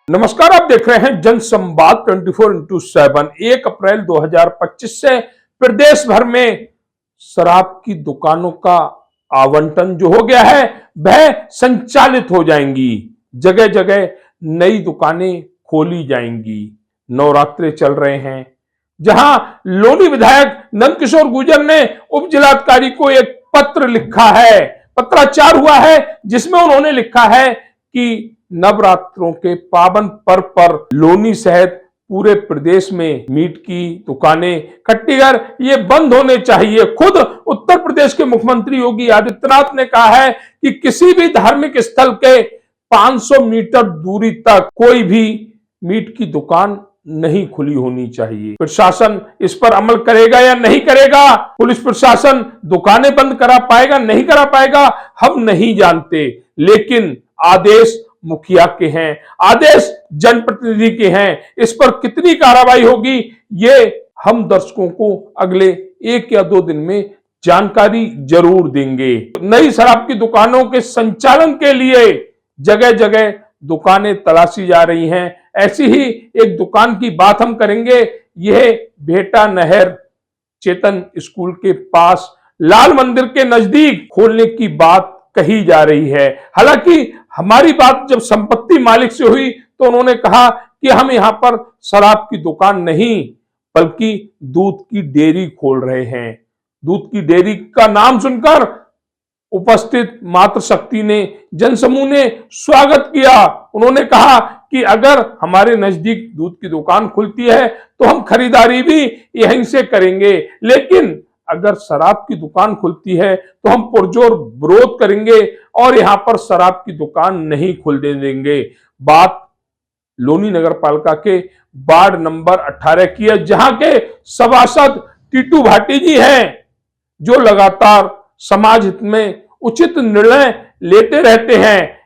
नमस्कार, आप देख रहे हैं जनसंवाद 24x7। 1 अप्रैल 2025 से प्रदेश भर में शराब की दुकानों का आवंटन जो हो गया है वह संचालित हो जाएंगी। जगह जगह नई दुकानें खोली जाएंगी। नवरात्रे चल रहे हैं, जहां लोनी विधायक नंदकिशोर गुर्जर ने उप जिलाधिकारी को एक पत्र लिखा है, पत्राचार हुआ है, जिसमें उन्होंने लिखा है कि नवरात्रों के पावन पर्व पर लोनी सहित पूरे प्रदेश में मीट की दुकानें, खट्टीघर ये बंद होने चाहिए। खुद उत्तर प्रदेश के मुख्यमंत्री योगी आदित्यनाथ ने कहा है कि किसी भी धार्मिक स्थल के 500 मीटर दूरी तक कोई भी मीट की दुकान नहीं खुली होनी चाहिए। प्रशासन इस पर अमल करेगा या नहीं करेगा? पुलिस प्रशासन दुकानें बंद करा पाएगा, नहीं करा पाएगा, हम नहीं जानते, लेकिन आदेश मुखिया के हैं, आदेश जनप्रतिनिधि के हैं। इस पर कितनी कार्रवाई होगी ये हम दर्शकों को अगले 1 या 2 दिन में जानकारी जरूर देंगे। नई शराब की दुकानों के संचालन के लिए जगह जगह दुकानें तलाशी जा रही हैं। ऐसी ही एक दुकान की बात हम करेंगे। यह भेटा नहर चेतन स्कूल के पास लाल मंदिर के नजदीक खोलने की बात कही जा रही है। हालांकि हमारी बात जब संपत्ति मालिक से हुई तो उन्होंने कहा कि हम यहां पर शराब की दुकान नहीं बल्कि दूध की डेयरी खोल रहे हैं। दूध की डेयरी का नाम सुनकर उपस्थित मातृशक्ति ने, जनसमूह ने स्वागत किया। उन्होंने कहा कि अगर हमारे नजदीक दूध की दुकान खुलती है तो हम खरीदारी भी यहीं से करेंगे, लेकिन अगर शराब की दुकान खुलती है तो हम पुरजोर विरोध करेंगे और यहां पर शराब की दुकान नहीं खुलने देंगे। बात लोनी नगर पालिका के वार्ड नंबर 18 की है, जहां के सभासद टीटू भाटी जी हैं, जो लगातार समाज हित में उचित निर्णय लेते रहते हैं।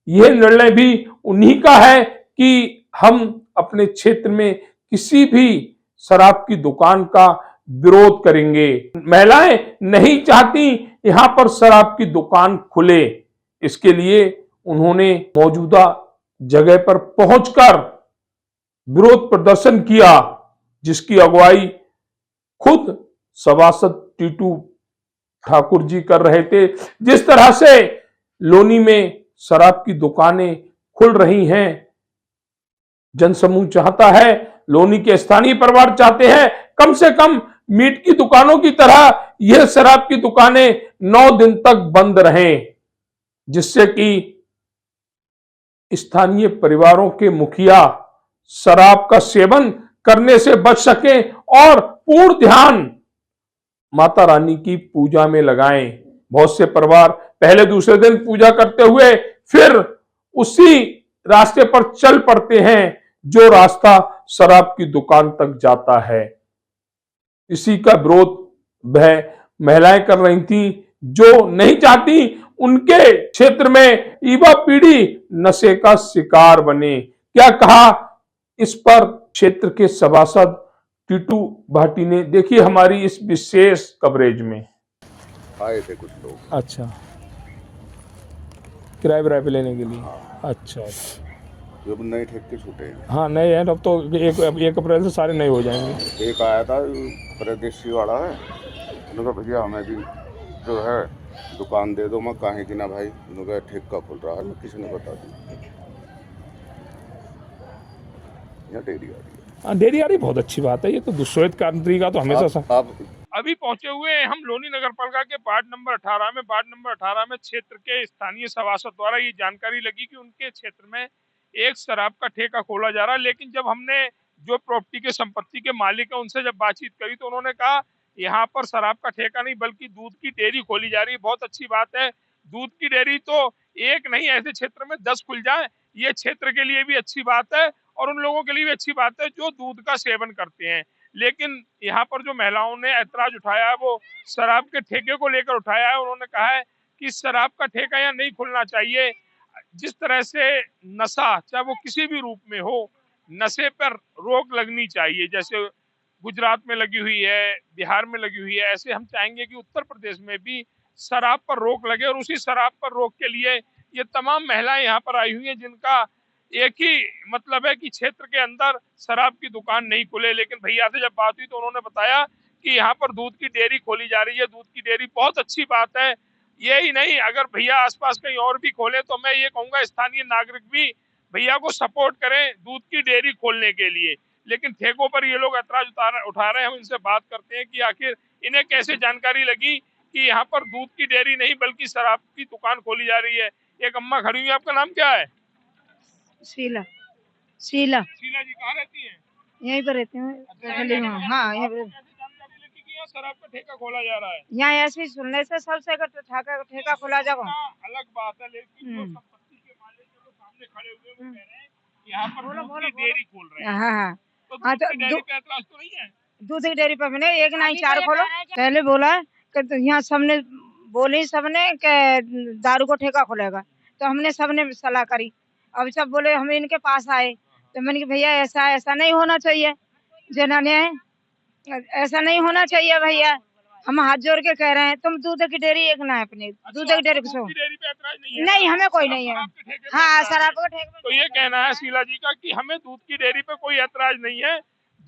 यह निर्णय भी उन्हीं का है कि हम अपने क्षेत्र में किसी भी शराब की दुकान का विरोध करेंगे। महिलाएं नहीं चाहती यहां पर शराब की दुकान खुले, इसके लिए उन्होंने मौजूदा जगह पर पहुंचकर विरोध प्रदर्शन किया, जिसकी अगुवाई खुद सभासद टीटू ठाकुर जी कर रहे थे। जिस तरह से लोनी में शराब की दुकानें खुल रही हैं, जनसमूह चाहता है, लोनी के स्थानीय परिवार चाहते हैं, कम से कम मीट की दुकानों की तरह यह शराब की दुकानें 9 दिन तक बंद रहें, जिससे कि स्थानीय परिवारों के मुखिया शराब का सेवन करने से बच सकें और पूर्ण ध्यान माता रानी की पूजा में लगाएं। बहुत से परिवार पहले दूसरे दिन पूजा करते हुए फिर उसी रास्ते पर चल पड़ते हैं जो रास्ता शराब की दुकान तक जाता है। इसी का विरोध वह महिलाएं कर रही थी जो नहीं चाहती उनके क्षेत्र में युवा पीढ़ी नशे का शिकार बने। क्या कहा इस पर क्षेत्र के सभासद टीटू भाटी ने, देखिए हमारी इस विशेष कवरेज में। आए थे कुछ लोग। अच्छा, किराए विराए पे लेने के लिए। हाँ। अच्छा, जो नए ठेके छूटे हैं। हाँ नए हैं, अब तो 1 अप्रैल से सारे नए हो जाएंगे। एक आया था परदेशी वाला है, उन्होंने कहा भैया हमें भी जो है दुकान दे दो। मैं काहे की ना भाई, उन्होंने ठेका खुल रहा है, किसी ने बता दी यहाँ डेयरी आ रही है। हाँ डेयरी आ रही, बहुत अच्छी बात है। ये तो दुष्यंत क्रांति का तो हमेशा आप अभी पहुंचे हुए हैं हम लोनी नगर पालिका के वार्ड नंबर 18 में। वार्ड नंबर 18 में क्षेत्र के स्थानीय सभासद द्वारा ये जानकारी लगी कि उनके क्षेत्र में एक शराब का ठेका खोला जा रहा है, लेकिन जब हमने जो प्रॉपर्टी के संपत्ति के मालिक है उनसे जब बातचीत करी तो उन्होंने कहा यहाँ पर शराब का ठेका नहीं बल्कि दूध की डेयरी खोली जा रही है। बहुत अच्छी बात है, दूध की डेयरी तो एक नहीं, ऐसे क्षेत्र में 10 खुल जाए, ये क्षेत्र के लिए भी अच्छी बात है और उन लोगों के लिए भी अच्छी बात है जो दूध का सेवन करते हैं। लेकिन यहाँ पर जो महिलाओं ने ऐतराज उठाया है वो शराब के ठेके को लेकर उठाया है। उन्होंने कहा है कि शराब का ठेका यहाँ नहीं खुलना चाहिए। जिस तरह से नशा चाहे वो किसी भी रूप में हो, नशे पर रोक लगनी चाहिए। जैसे गुजरात में लगी हुई है, बिहार में लगी हुई है, ऐसे हम चाहेंगे कि उत्तर प्रदेश में भी शराब पर रोक लगे और उसी शराब पर रोक के लिए ये तमाम महिलाएं यहाँ पर आई हुई हैं जिनका एक ही मतलब है कि क्षेत्र के अंदर शराब की दुकान नहीं खुले। लेकिन भैया से जब बात हुई तो उन्होंने बताया कि यहाँ पर दूध की डेयरी खोली जा रही है। दूध की डेयरी बहुत अच्छी बात है। यही नहीं, अगर भैया आसपास कहीं और भी खोले तो मैं ये कहूंगा स्थानीय नागरिक भी भैया को सपोर्ट करें दूध की डेयरी खोलने के लिए। लेकिन ठेकों पर ये लोग ऐतराज उठा रहे हैं। हम इनसे बात करते हैं कि आखिर इन्हें कैसे जानकारी लगी कि यहाँ पर दूध की डेयरी नहीं बल्कि शराब की दुकान खोली जा रही है। एक अम्मा खड़ी हुई है, आपका नाम क्या है? शीला। शीला। शीला जी कहाँ रहती हैं? यहीं पर रहते हैं गली में। हाँ, यहीं पर। कैसे जानकारी लगी कि यहाँ शराब का ठेका खोला जा रहा है? यहाँ ऐसे ही सुनने से सबसे अगर ठेका खुला जगह। अलग बात है, लेकिन जो संपत्ति के मालिक है वो सामने खड़े हुए वो कह रहे हैं कि यहाँ पर दूध की डेयरी खोल रहे हैं। हाँ हाँ तो हाँ, दूध की डेयरी पे ऐतराज तो नहीं है? दूध की डेयरी पर मैंने एक नहीं 4 खोलो। पहले बोला कि तो यहाँ सबने बोले सबने कि दारू को ठेका खुलेगा, तो हमने सबने सलाह करी। अब सब बोले, हम इनके पास आए तो मैंने कि भैया ऐसा ऐसा नहीं होना चाहिए, जिन्होंने ऐसा नहीं होना चाहिए भैया। हम हाथ जोड़ के कह रहे हैं, तुम दूध की डेयरी एक ना है अपनी दूध की डेयरी को। नहीं, हमें कोई नहीं है। हाँ, शराब को ठेके पे। तो ये कहना है शीला जी का कि हमें दूध की डेयरी पे कोई ऐतराज नहीं है।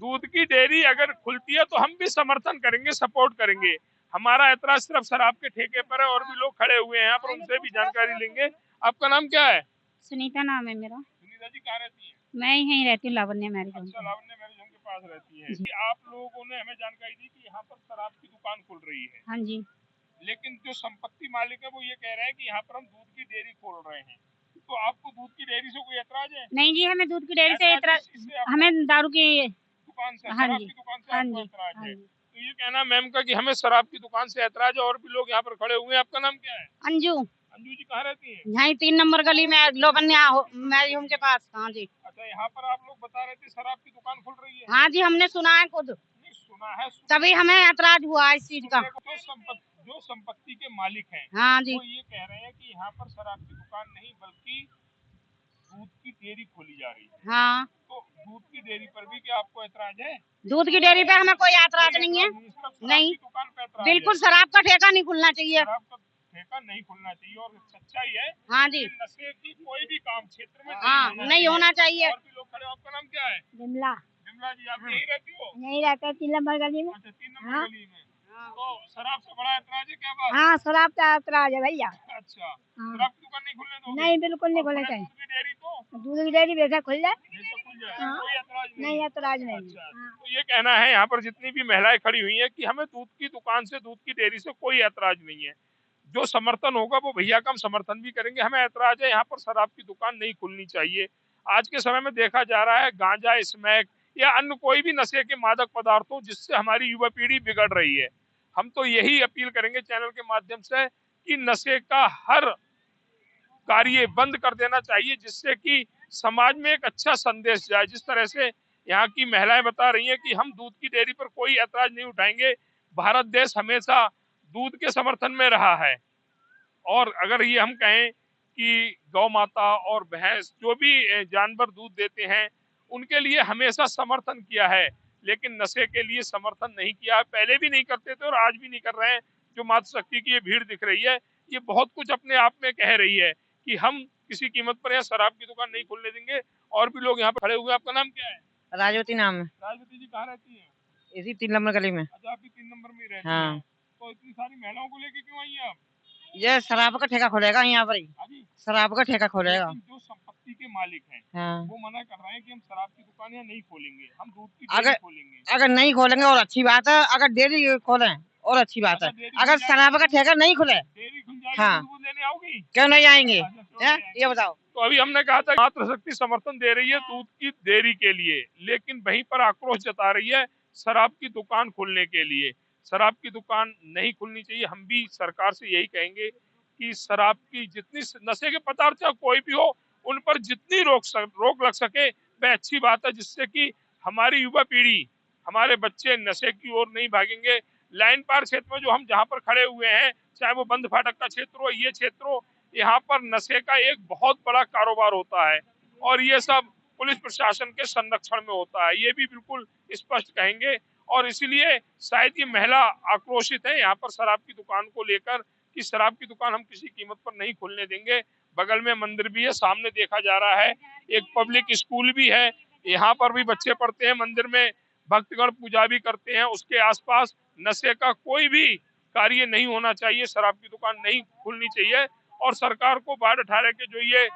दूध की डेयरी अगर खुलती है तो हम भी समर्थन करेंगे, सपोर्ट करेंगे। हमारा ऐतराज सिर्फ शराब के ठेके पर है। और भी लोग खड़े हुए हैं यहाँ पर, उनसे भी जानकारी लेंगे। आपका नाम क्या है? सुनीता नाम है मेरा। सुनीता जी कहाँ रहती है? मैं यहीं रहती हूँ, लावण्य मैरिज होम। अच्छा, लावण्य मैरिज होम के पास रहती है। कि आप लोगों ने हमें जानकारी दी कि यहाँ पर शराब की दुकान खुल रही है। हाँ जी। लेकिन जो संपत्ति मालिक है वो ये कह रहे हैं कि यहाँ पर हम दूध की डेयरी खोल रहे हैं। तो आपको दूध की डेयरी से कोई ऐतराज है? नहीं जी, हमें दूध की डेयरी से हमें दारू की दुकान से, हाँ शराब जी, की दुकान से हाँ आपको जी, ऐतराज हाँ है? जी। तो ये कहना मैम का कि हमें शराब की दुकान से ऐतराज है। और भी लोग यहाँ पर खड़े हुए हैं। आपका नाम क्या है? अंजू। अंजू जी कहाँ रहती है? यहाँ 3 नंबर गली में लावण्य मैरिज होम के पास। हाँ जी। अच्छा, यहाँ पर आप लोग बता रहे थे शराब की दुकान खुल रही है? हाँ जी, हमने सुना है खुद, नहीं सुना है, तभी हमें ऐतराज हुआ इस चीज का। जो संपत्ति के मालिक हैं हाँ जी। वो ये कह रहे हैं कि यहाँ पर शराब की दुकान नहीं बल्कि दूध की डेयरी खोली जा रही है। हाँ, तो दूध की डेयरी पर भी क्या आपको ऐतराज है? दूध की डेयरी पे हमें कोई ऐतराज नहीं है। नहीं, दुकान पे ऐतराज बिल्कुल है। शराब का ठेका नहीं खुलना चाहिए। शराब का ठेका नहीं खुलना चाहिए। और सच्चाई है हाँ जी। कि नशे की कोई भी काम क्षेत्र में हाँ, नहीं होना चाहिए। और भी लोग खड़े। आपका नाम क्या है? विमला। विमला जी, आप यहीं रहती हो? यहीं रहते 3 नंबर गली में। अच्छा, 3 नंबर गली में। तो शराब से बड़ा ऐतराज है क्या बात? हाँ, शराब का ऐतराज है भैया। अच्छा, शराब की दुकान नहीं खुलने दोगे? नहीं, बिल्कुल नहीं और खोलना खुले चाहिए। दूध की डेयरी तो दूध की डेयरी वैसा खुल जाए। जैसे खुल जाए, हाँ। कोई ऐतराज नहीं, ऐतराज नहीं। अच्छा, तो ये कहना है यहाँ पर जितनी भी महिलाएं खड़ी हुई हैं कि हमें दूध की दुकान से, दूध की डेयरी से कोई ऐतराज नहीं है। जो समर्थन होगा वो भैया का हम समर्थन भी करेंगे। हमें ऐतराज है यहाँ पर शराब की दुकान नहीं खुलनी चाहिए। आज के समय में देखा जा रहा है गांजा, स्मैक या अन्य कोई भी नशे के मादक पदार्थों जिससे हमारी युवा पीढ़ी बिगड़ रही है। हम तो यही अपील करेंगे चैनल के माध्यम से कि नशे का हर कार्य बंद कर देना चाहिए, जिससे कि समाज में एक अच्छा संदेश जाए। जिस तरह से यहाँ की महिलाएं बता रही हैं कि हम दूध की डेयरी पर कोई ऐतराज नहीं उठाएंगे। भारत देश हमेशा दूध के समर्थन में रहा है। और अगर ये हम कहें कि गौ माता और भैंस जो भी जानवर दूध देते हैं उनके लिए हमेशा समर्थन किया है, लेकिन नशे के लिए समर्थन नहीं किया। पहले भी नहीं करते थे और आज भी नहीं कर रहे हैं। जो मातृशक्ति की ये भीड़ दिख रही है ये बहुत कुछ अपने आप में कह रही है कि हम किसी कीमत पर यहाँ शराब की दुकान नहीं खोलने देंगे। और भी लोग यहाँ पर खड़े हुए हैं। आपका नाम क्या है? राजवती नाम है। राजवती जी कहाँ रहती है? इसी 3 नंबर गली में। अच्छा, आप भी 3 नंबर में रहती हाँ। हैं। तो इतनी सारी महिलाओं को लेके क्यों आई हैं आप? ये शराब का ठेका खोलेगा यहाँ पर ही। अभी शराब का ठेका खोलेगा। लेकिन जो संपत्ति के मालिक हैं हाँ। वो मना कर रहे हैं कि हम शराब की दुकान यहाँ नहीं खोलेंगे, हम दूध की अगर- डेयरी खोलेंगे। अगर नहीं खोलेंगे और अच्छी बात है, अगर डेयरी खोलें और अच्छी बात है। अगर शराब का ठेका नहीं खुले डेयरी खुल जाएगी, हाँ। दूध लेने आओगी? क्यों नहीं आएंगे? अच्छा, क्यों हैं? नहीं आएंगे? ये बताओ। तो अभी हमने कहा था मातृशक्ति समर्थन दे रही है दूध की डेयरी के लिए, लेकिन वहीं पर आक्रोश जता रही है शराब की दुकान खोलने के लिए। शराब की दुकान नहीं खुलनी चाहिए। हम भी सरकार से यही कहेंगे कि शराब की जितनी नशे के पदार्थ चाहे कोई भी हो उन पर जितनी रोक लग सके वह अच्छी बात है, जिससे कि हमारी युवा पीढ़ी, हमारे बच्चे नशे की ओर नहीं भागेंगे। लाइन पार क्षेत्र में जो हम जहाँ पर खड़े हुए हैं, चाहे वो बंद फाटक का क्षेत्र हो, ये क्षेत्र हो, यहाँ पर नशे का एक बहुत बड़ा कारोबार होता है और ये सब पुलिस प्रशासन के संरक्षण में होता है। ये भी बिल्कुल स्पष्ट कहेंगे। और इसीलिए शायद ये महिला आक्रोशित है यहाँ पर शराब की दुकान को लेकर कि शराब की दुकान हम किसी कीमत पर नहीं खोलने देंगे। बगल में मंदिर भी है, सामने देखा जा रहा है एक पब्लिक स्कूल भी है, यहाँ पर भी बच्चे पढ़ते हैं, मंदिर में भक्तगण पूजा भी करते हैं। उसके आसपास नशे का कोई भी कार्य नहीं होना चाहिए, शराब की दुकान नहीं खुलनी चाहिए और सरकार को वार्ड 18 के जो ये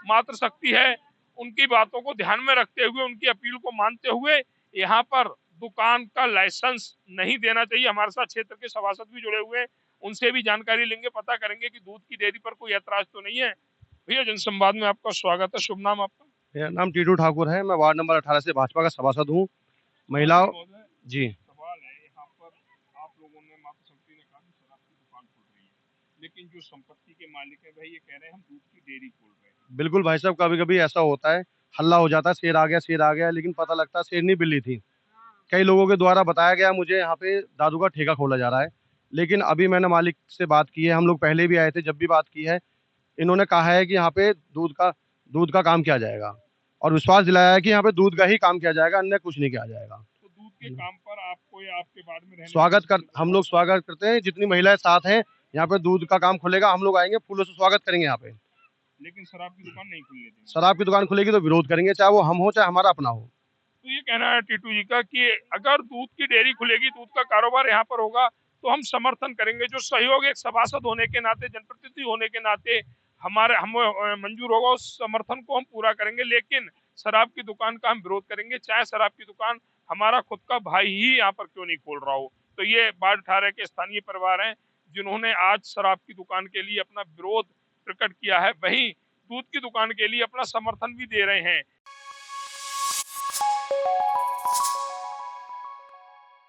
मातृ शक्ति है उनकी बातों को ध्यान में रखते हुए, उनकी अपील को मानते हुए यहाँ पर दुकान का लाइसेंस नहीं देना चाहिए। हमारे साथ क्षेत्र के सभासद भी जुड़े हुए हैं, उनसे भी जानकारी लेंगे, पता करेंगे कि दूध की डेयरी पर कोई ऐतराज तो नहीं है। भैया जनसंवाद में आपका स्वागत है, शुभ नाम आपका? मेरा नाम टीटू ठाकुर है। मैं वार्ड नंबर 18 से भाजपा का सभासद हूँ। महिला जी सवाल है यहाँ पर, आप लोगों ने मातृ शक्ति ने कहा कि शराब की दुकान खोल रही है, लेकिन जो संपत्ति के मालिक है भाई ये कह रहे हैं हम दूध की डेयरी खोल रहे हैं। बिल्कुल भाई साहब, कभी कभी ऐसा होता है, हल्ला हो जाता है, शेर आ गया शेर आ गया, लेकिन पता लगता है शेरनी बिल्ली थी। कई लोगों के द्वारा बताया गया मुझे यहाँ पे दारू का ठेका खोला जा रहा है, लेकिन अभी मैंने मालिक से बात की है, हम लोग पहले भी आए थे, जब भी बात की है इन्होंने कहा है कि यहाँ पे दूध का काम किया जाएगा और विश्वास दिलाया है कि यहाँ पे दूध का ही काम किया जाएगा, अन्य कुछ नहीं किया जाएगा। तो दूध के काम पर आपको या आपके वार्ड में हम लोग स्वागत करते हैं, जितनी महिलाएं साथ हैं यहाँ पे दूध का काम खुलेगा, हम लोग आएंगे, फूलों से स्वागत करेंगे यहाँ पे। लेकिन शराब की दुकान नहीं खुलने देंगे। शराब की दुकान खुलेगी तो विरोध करेंगे, चाहे वो हम हो चाहे हमारा अपना हो। तो ये कहना है टीटू जी का कि अगर दूध की डेयरी खुलेगी, दूध का कारोबार यहाँ पर होगा तो हम समर्थन करेंगे। जो सहयोग एक सभासद होने के नाते, जनप्रतिनिधि होने के नाते हम मंजूर होगा, उस समर्थन को हम पूरा करेंगे, लेकिन शराब की दुकान का हम विरोध करेंगे, चाहे शराब की दुकान हमारा खुद का भाई ही यहाँ पर क्यों नहीं खोल रहा हो। तो ये वार्ड 18 के स्थानीय परिवार हैं जिन्होंने आज शराब की दुकान के लिए अपना विरोध प्रकट किया है, वहीं दूध की दुकान के लिए अपना समर्थन भी दे रहे हैं।